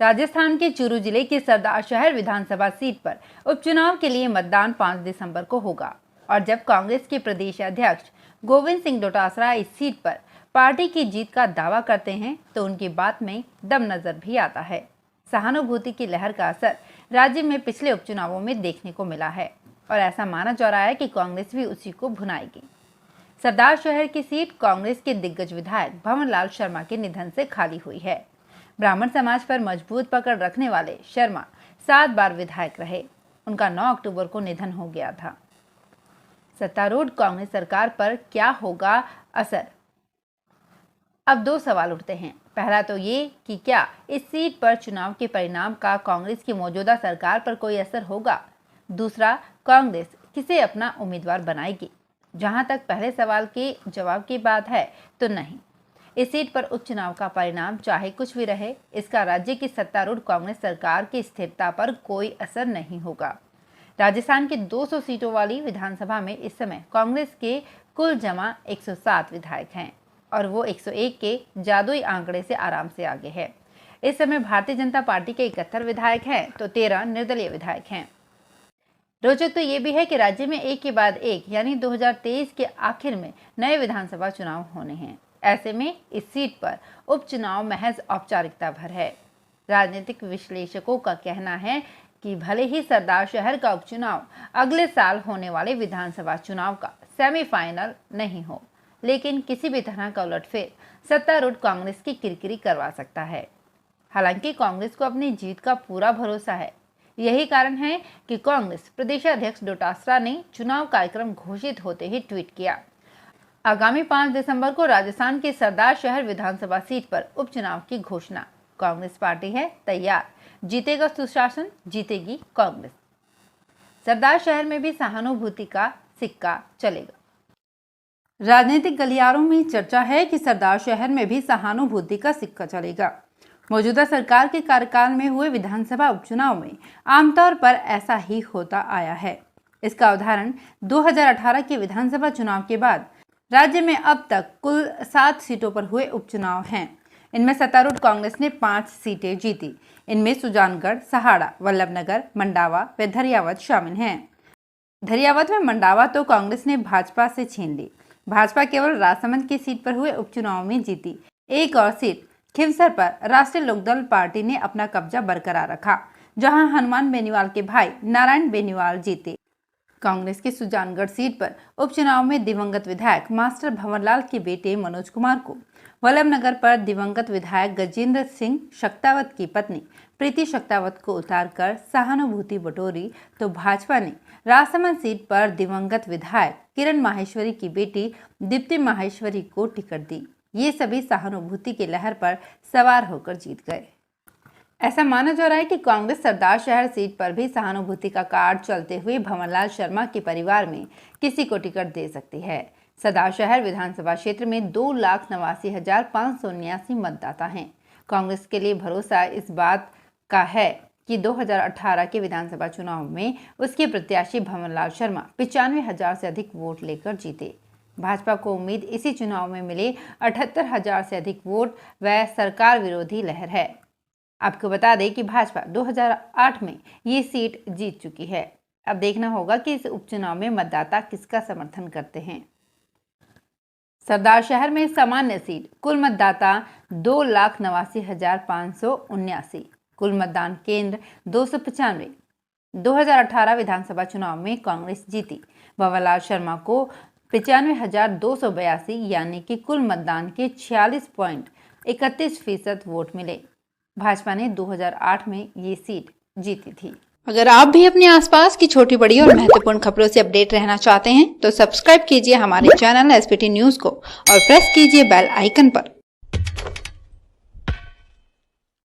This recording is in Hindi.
राजस्थान के चूरू जिले के सरदार शहर विधानसभा सीट पर उपचुनाव के लिए मतदान 5 दिसंबर को होगा और जब कांग्रेस के प्रदेश अध्यक्ष गोविंद सिंह डोटासरा इस सीट पर पार्टी की जीत का दावा करते हैं तो उनकी बात में दम नजर भी आता है। सहानुभूति की लहर का असर राज्य में पिछले उपचुनावों में देखने को मिला है और ऐसा माना जा रहा है कि कांग्रेस भी उसी को भुनाएगी। सरदार शहर की सीट कांग्रेस के दिग्गज विधायक भंवरलाल शर्मा के निधन से खाली हुई है। ब्राह्मण समाज पर मजबूत पकड़ रखने वाले शर्मा 7 बार विधायक रहे। उनका 9 अक्टूबर को निधन हो गया था। सत्तारूढ़ कांग्रेस सरकार पर क्या होगा असर? अब 2 सवाल उठते हैं। पहला तो ये कि क्या इस सीट पर चुनाव के परिणाम का कांग्रेस की मौजूदा सरकार पर कोई असर होगा? दूसरा, कांग्रेस किसे अपना उम्मीदवार बनाएगी? जहां तक पहले सवाल के जवाब की बात है तो नहीं। इस सीट पर उपचुनाव का परिणाम चाहे कुछ भी रहे, इसका राज्य की सत्तारूढ़ कांग्रेस सरकार की स्थिरता पर कोई असर नहीं होगा। राजस्थान के 200 सीटों वाली विधानसभा में इस समय कांग्रेस के कुल जमा 107 विधायक हैं और वो 101 के जादुई आंकड़े से आराम से आगे है। इस समय भारतीय जनता पार्टी के 71 विधायक हैं तो 13 निर्दलीय विधायक हैं। रोचक तो ये भी है कि राज्य में एक के बाद एक यानी 2023 के आखिर में नए विधानसभा चुनाव होने हैं। ऐसे में इस सीट पर उपचुनाव महज औपचारिकता भर है। राजनीतिक विश्लेषकों का कहना है कि भले ही सरदार शहर का उपचुनाव अगले साल होने वाले विधानसभा चुनाव का सेमीफाइनल नहीं हो, लेकिन किसी भी तरह का उलटफेर सत्तारूढ़ कांग्रेस की किरकिरी करवा सकता है। हालांकि कांग्रेस को अपनी जीत का पूरा भरोसा है। यही कारण है कि कांग्रेस प्रदेशाध्यक्ष डोटासरा ने चुनाव कार्यक्रम घोषित होते ही ट्वीट किया, आगामी 5 दिसंबर को राजस्थान के सरदार शहर विधानसभा सीट पर उपचुनाव की घोषणा। कांग्रेस पार्टी है तैयार, जीतेगा सुशासन, जीतेगी कांग्रेस। सरदार शहर में भी सहानुभूति का सिक्का चलेगा। राजनीतिक गलियारों में चर्चा है कि सरदार शहर में भी सहानुभूति का सिक्का चलेगा। मौजूदा सरकार के कार्यकाल में हुए विधानसभा उपचुनाव में आमतौर पर ऐसा ही होता आया है। इसका उदाहरण 2018 के विधानसभा चुनाव के बाद राज्य में अब तक कुल 7 सीटों पर हुए उपचुनाव हैं। इनमें सत्तारूढ़ कांग्रेस ने 5 सीटें जीती। इनमें सुजानगढ़, सहाड़ा, वल्लभनगर, मंडावा व धरियावद शामिल हैं। धरियावद में मंडावा तो कांग्रेस ने भाजपा से छीन ली। भाजपा केवल राजसमंद की सीट पर हुए उपचुनाव में जीती। एक और सीट खिवसर पर राष्ट्रीय लोकदल पार्टी ने अपना कब्जा बरकरार रखा, जहां हनुमान बेनीवाल के भाई नारायण बेनीवाल जीते। कांग्रेस की सुजानगढ़ सीट पर उपचुनाव में दिवंगत विधायक मास्टर भंवरलाल के बेटे मनोज कुमार को, वल्लभनगर पर दिवंगत विधायक गजेंद्र सिंह शक्तावत की पत्नी प्रीति शक्तावत को उतारकर सहानुभूति बटोरी, तो भाजपा ने राजसमंद सीट पर दिवंगत विधायक किरण माहेश्वरी की बेटी दीप्ति माहेश्वरी को टिकट दी। ये सभी सहानुभूति की लहर पर सवार होकर जीत गए। ऐसा माना जा रहा है कि कांग्रेस सरदार शहर सीट पर भी सहानुभूति का कार्ड चलते हुए भंवरलाल शर्मा के परिवार में किसी को टिकट दे सकती है। सरदार शहर विधानसभा क्षेत्र में 2,89,579 मतदाता हैं। कांग्रेस के लिए भरोसा इस बात का है कि 2018 के विधानसभा चुनाव में उसके प्रत्याशी भंवरलाल शर्मा 95,000 से अधिक वोट लेकर जीते। भाजपा को उम्मीद इसी चुनाव में मिले 78,000 से अधिक वोट व सरकार विरोधी लहर है। आपको बता दें कि भाजपा 2008 में ये सीट जीत चुकी है। अब देखना होगा कि इस उपचुनाव में मतदाता किसका समर्थन करते हैं। सरदार शहर में सामान्य सीट कुल मतदाता 2,89,579, कुल मतदान केंद्र 295। 2018 विधानसभा चुनाव में कांग्रेस जीती। भंवरलाल शर्मा को 95,282 यानी कि कुल मतदान के 46.31% वोट मिले। भाजपा ने 2008 में ये सीट जीती थी। अगर आप भी अपने आसपास की छोटी बड़ी और महत्वपूर्ण खबरों से अपडेट रहना चाहते हैं तो सब्सक्राइब कीजिए हमारे चैनल एसपीटी न्यूज को और प्रेस कीजिए बेल आइकन पर।